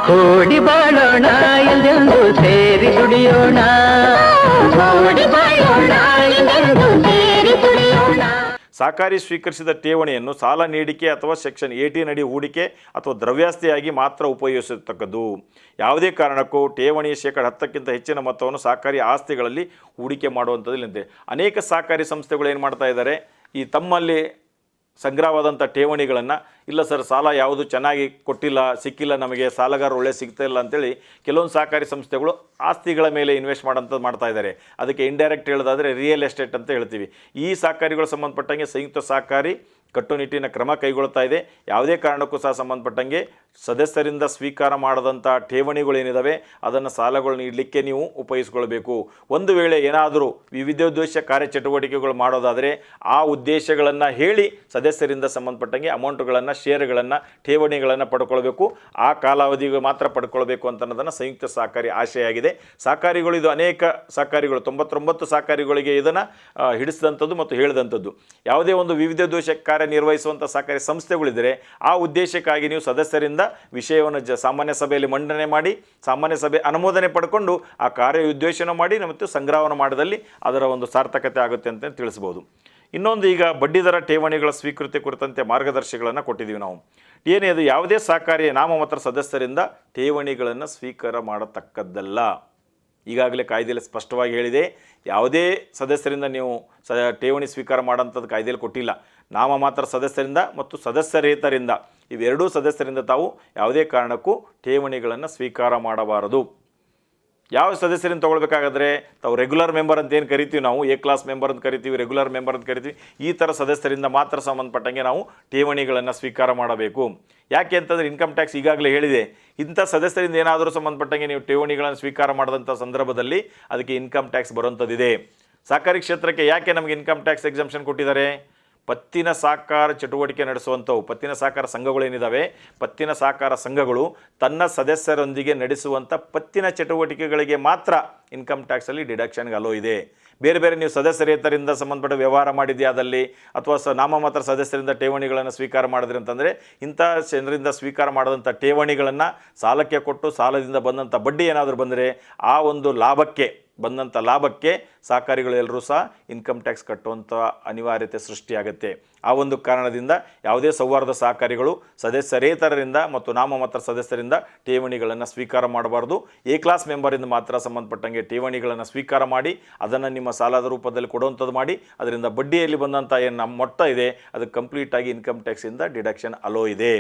ಕೂಡಿ ಬಾಳೋಣ ಎಲ್ಲೆಂದು ಸೇರಿ ದುಡಿಯೋಣ, ಕೂಡಿ ಬಾಳೋಣ ಎಲ್ಲೆಂದು ಸೇರಿ ದುಡಿಯೋಣ. ಸಹಕಾರಿ ಸ್ವೀಕರಿಸಿದ ಠೇವಣಿಯನ್ನು ಸಾಲ ನೀಡಿಕೆ ಅಥವಾ ಸೆಕ್ಷನ್ 18 ಅಡಿ ಹೂಡಿಕೆ ಅಥವಾ ದ್ರವ್ಯಾಸ್ತಿಯಾಗಿ ಮಾತ್ರ ಉಪಯೋಗಿಸತಕ್ಕದ್ದು. ಯಾವುದೇ ಕಾರಣಕ್ಕೂ ಠೇವಣಿಯ ಶೇಕಡ 10ಕ್ಕಿಂತ ಹೆಚ್ಚಿನ ಮೊತ್ತವನ್ನು ಸಹಕಾರಿ ಆಸ್ತಿಗಳಲ್ಲಿ ಹೂಡಿಕೆ ಮಾಡುವಂಥದ್ದಿಲ್ಲಂತೆ. ಅನೇಕ ಸಹಕಾರಿ ಸಂಸ್ಥೆಗಳು ಏನು ಮಾಡ್ತಾ ಇದ್ದಾರೆ, ಈ ತಮ್ಮಲ್ಲಿ ಸಂಗ್ರಹವಾದಂಥ ಠೇವಣಿಗಳನ್ನು, ಇಲ್ಲ ಸರ್ ಸಾಲ ಯಾವುದು ಚೆನ್ನಾಗಿ ಕೊಟ್ಟಿಲ್ಲ, ಸಿಕ್ಕಿಲ್ಲ, ನಮಗೆ ಸಾಲಗಾರ ಒಳ್ಳೆ ಸಿಗ್ತಾ ಇಲ್ಲ ಅಂತೇಳಿ ಕೆಲವೊಂದು ಸಹಕಾರಿ ಸಂಸ್ಥೆಗಳು ಆಸ್ತಿಗಳ ಮೇಲೆ ಇನ್ವೆಸ್ಟ್ ಮಾಡೋಂಥದ್ದು ಮಾಡ್ತಾ ಇದ್ದಾರೆ. ಅದಕ್ಕೆ ಇಂಡೈರೆಕ್ಟ್ ಹೇಳೋದಾದರೆ ರಿಯಲ್ ಎಸ್ಟೇಟ್ ಅಂತ ಹೇಳ್ತೀವಿ. ಈ ಸಹಕಾರಿಗಳು ಸಂಬಂಧಪಟ್ಟಂಗೆ ಸಂಯುಕ್ತ ಸಹಕಾರಿ ಕಟ್ಟುನಿಟ್ಟಿನ ಕ್ರಮ ಕೈಗೊಳ್ತಾ ಇದೆ. ಯಾವುದೇ ಕಾರಣಕ್ಕೂ ಸಹ ಸಂಬಂಧಪಟ್ಟಂಗೆ ಸದಸ್ಯರಿಂದ ಸ್ವೀಕಾರ ಮಾಡದಂಥ ಠೇವಣಿಗಳೇನಿದ್ದಾವೆ ಅದನ್ನು ಸಾಲಗಳು ನೀಡಲಿಕ್ಕೆ ನೀವು ಉಪಯೋಗಿಸ್ಕೊಳ್ಬೇಕು. ಒಂದು ವೇಳೆ ಏನಾದರೂ ವಿವಿಧೋದ್ದೇಶ ಕಾರ್ಯಚಟುವಟಿಕೆಗಳು ಮಾಡೋದಾದರೆ ಆ ಉದ್ದೇಶಗಳನ್ನು ಹೇಳಿ ಸದಸ್ಯರಿಂದ ಸಂಬಂಧಪಟ್ಟಂಗೆ ಅಮೌಂಟ್ಗಳನ್ನು, ಷೇರುಗಳನ್ನು, ಠೇವಣಿಗಳನ್ನು ಪಡ್ಕೊಳ್ಬೇಕು. ಆ ಕಾಲಾವಧಿಗೆ ಮಾತ್ರ ಪಡ್ಕೊಳ್ಬೇಕು ಅಂತ ಅನ್ನೋದನ್ನು ಸಂಯುಕ್ತ ಸಹಕಾರಿ ಆಶಯ ಆಗಿದೆ. ಸಹಕಾರಿಗಳು ಇದು ಅನೇಕ ಸಹಕಾರಿಗಳು 99 ಸಹಕಾರಿಗಳಿಗೆ ಇದನ್ನು ಹಿಡಿಸಿದಂಥದ್ದು ಮತ್ತು ಹೇಳಿದಂಥದ್ದು. ಯಾವುದೇ ಒಂದು ವಿವಿಧೋದ್ದೇಶ ಕಾರ್ಯನಿರ್ವಹಿಸುವಂಥ ಸಹಕಾರಿ ಸಂಸ್ಥೆಗಳಿದ್ದರೆ ಆ ಉದ್ದೇಶಕ್ಕಾಗಿ ನೀವು ಸದಸ್ಯರಿಂದ ವಿಷಯವನ್ನು ಸಾಮಾನ್ಯ ಸಭೆಯಲ್ಲಿ ಮಂಡನೆ ಮಾಡಿ ಸಾಮಾನ್ಯ ಸಭೆ ಅನುಮೋದನೆ ಪಡ್ಕೊಂಡು ಆ ಕಾರ್ಯ ಉದ್ದೇಶನ ಮಾಡಿ ಮತ್ತು ಸಂಗ್ರಹವನ್ನು ಮಾಡಿದಲ್ಲಿ ಅದರ ಒಂದು ಸಾರ್ಥಕತೆ ಆಗುತ್ತೆ ಅಂತ ತಿಳಿಸ್ಬೋದು. ಇನ್ನೊಂದು, ಈಗ ಬಡ್ಡಿದರ ಠೇವಣಿಗಳ ಸ್ವೀಕೃತಿ ಕುರಿತಂತೆ ಮಾರ್ಗದರ್ಶಿಗಳನ್ನು ಕೊಟ್ಟಿದ್ದೀವಿ ನಾವು. ಏನೇದು, ಯಾವುದೇ ಸಹಕಾರಿ ನಾಮಮಾತ್ರ ಸದಸ್ಯರಿಂದ ಠೇವಣಿಗಳನ್ನು ಸ್ವೀಕಾರ ಮಾಡತಕ್ಕದ್ದಲ್ಲ. ಈಗಾಗಲೇ ಕಾಯ್ದೆಯಲ್ಲಿ ಸ್ಪಷ್ಟವಾಗಿ ಹೇಳಿದೆ, ಯಾವುದೇ ಸದಸ್ಯರಿಂದ ನೀವು ಠೇವಣಿ ಸ್ವೀಕಾರ ಮಾಡೋಂಥದ್ದು ಕಾಯ್ದೆಯಲ್ಲಿ ಕೊಟ್ಟಿಲ್ಲ. ನಾಮಮಾತ್ರ ಸದಸ್ಯರಿಂದ ಮತ್ತು ಸದಸ್ಯರೇತರಿಂದ ಇವೆರಡೂ ಸದಸ್ಯರಿಂದ ತಾವು ಯಾವುದೇ ಕಾರಣಕ್ಕೂ ಠೇವಣಿಗಳನ್ನು ಸ್ವೀಕಾರ ಮಾಡಬಾರದು. ಯಾವ ಸದಸ್ಯರಿಂದ ತೊಗೊಳ್ಬೇಕಾದ್ರೆ ತಾವು ರೆಗ್ಯುಲರ್ ಮೆಂಬರ್ ಅಂತ ಏನು ಕರಿತೀವಿ ನಾವು, ಎ ಕ್ಲಾಸ್ ಮೆಂಬರ್ ಅಂತ ಕರಿತೀವಿ, ರೆಗ್ಯುಲರ್ ಮೆಂಬರ್ ಅಂತ ಕರಿತೀವಿ, ಈ ಥರ ಸದಸ್ಯರಿಂದ ಮಾತ್ರ ಸಂಬಂಧಪಟ್ಟಂಗೆ ನಾವು ಠೇವಣಿಗಳನ್ನು ಸ್ವೀಕಾರ ಮಾಡಬೇಕು. ಯಾಕೆ ಅಂತಂದರೆ ಇನ್ಕಮ್ ಟ್ಯಾಕ್ಸ್ ಈಗಾಗಲೇ ಹೇಳಿದೆ, ಇಂಥ ಸದಸ್ಯರಿಂದ ಏನಾದರೂ ಸಂಬಂಧಪಟ್ಟಂಗೆ ನೀವು ಠೇವಣಿಗಳನ್ನು ಸ್ವೀಕಾರ ಮಾಡಿದಂಥ ಸಂದರ್ಭದಲ್ಲಿ ಅದಕ್ಕೆ ಇನ್ಕಮ್ ಟ್ಯಾಕ್ಸ್ ಬರುವಂಥದ್ದಿದೆ. ಸಹಕಾರಿ ಕ್ಷೇತ್ರಕ್ಕೆ ಯಾಕೆ ನಮಗೆ ಇನ್ಕಮ್ ಟ್ಯಾಕ್ಸ್ ಎಕ್ಸಂಪ್ಷನ್ ಕೊಟ್ಟಿದ್ದಾರೆ? ಪತ್ತಿನ ಸಹಕಾರ ಚಟುವಟಿಕೆ ನಡೆಸುವಂಥವು ಪತ್ತಿನ ಸಹಕಾರ ಸಂಘಗಳೇನಿದ್ದಾವೆ, ಪತ್ತಿನ ಸಹಕಾರ ಸಂಘಗಳು ತನ್ನ ಸದಸ್ಯರೊಂದಿಗೆ ನಡೆಸುವಂಥ ಪತ್ತಿನ ಚಟುವಟಿಕೆಗಳಿಗೆ ಮಾತ್ರ ಇನ್ಕಮ್ ಟ್ಯಾಕ್ಸಲ್ಲಿ ಡಿಡಕ್ಷನ್ಗೆ ಅಲೋ ಇದೆ. ಬೇರೆ ಬೇರೆ ನೀವು ಸದಸ್ಯರೇತರಿಂದ ಸಂಬಂಧಪಟ್ಟ ವ್ಯವಹಾರ ಮಾಡಿದ್ಯಾದಲ್ಲಿ ಅಥವಾ ನಾಮಮಾತ್ರ ಸದಸ್ಯರಿಂದ ಠೇವಣಿಗಳನ್ನು ಸ್ವೀಕಾರ ಮಾಡಿದ್ರಿ ಅಂತಂದರೆ ಇಂಥ ಜನರಿಂದ ಸ್ವೀಕಾರ ಮಾಡಿದಂಥ ಠೇವಣಿಗಳನ್ನು ಸಾಲಕ್ಕೆ ಕೊಟ್ಟು ಸಾಲದಿಂದ ಬಂದಂಥ ಬಡ್ಡಿ ಏನಾದರೂ ಬಂದರೆ ಆ ಒಂದು ಬಂದಂಥ ಲಾಭಕ್ಕೆ ಸಹಕಾರಿಗಳೆಲ್ಲರೂ ಸಹ ಇನ್ಕಮ್ ಟ್ಯಾಕ್ಸ್ ಕಟ್ಟುವಂಥ ಅನಿವಾರ್ಯತೆ ಸೃಷ್ಟಿಯಾಗುತ್ತೆ. ಆ ಒಂದು ಕಾರಣದಿಂದ ಯಾವುದೇ ಸೌಹಾರ್ದ ಸಹಕಾರಿಗಳು ಸದಸ್ಯರೇತರರಿಂದ ಮತ್ತು ನಾಮಮಾತ್ರ ಸದಸ್ಯರಿಂದ ಠೇವಣಿಗಳನ್ನು ಸ್ವೀಕಾರ ಮಾಡಬಾರ್ದು. ಎ ಕ್ಲಾಸ್ ಮೆಂಬರಿಂದ ಮಾತ್ರ ಸಂಬಂಧಪಟ್ಟಂಗೆ ಠೇವಣಿಗಳನ್ನು ಸ್ವೀಕಾರ ಮಾಡಿ ಅದನ್ನು ನಿಮ್ಮ ಸಾಲದ ರೂಪದಲ್ಲಿ ಕೊಡುವಂಥದ್ದು ಮಾಡಿ ಅದರಿಂದ ಬಡ್ಡಿಯಲ್ಲಿ ಬಂದಂಥ ಏನು ನಮ್ಮ ಮೊತ್ತ ಇದೆ ಅದು ಕಂಪ್ಲೀಟಾಗಿ ಇನ್ಕಮ್ ಟ್ಯಾಕ್ಸಿಂದ ಡಿಡಕ್ಷನ್ ಅಲೋ ಇದೆ.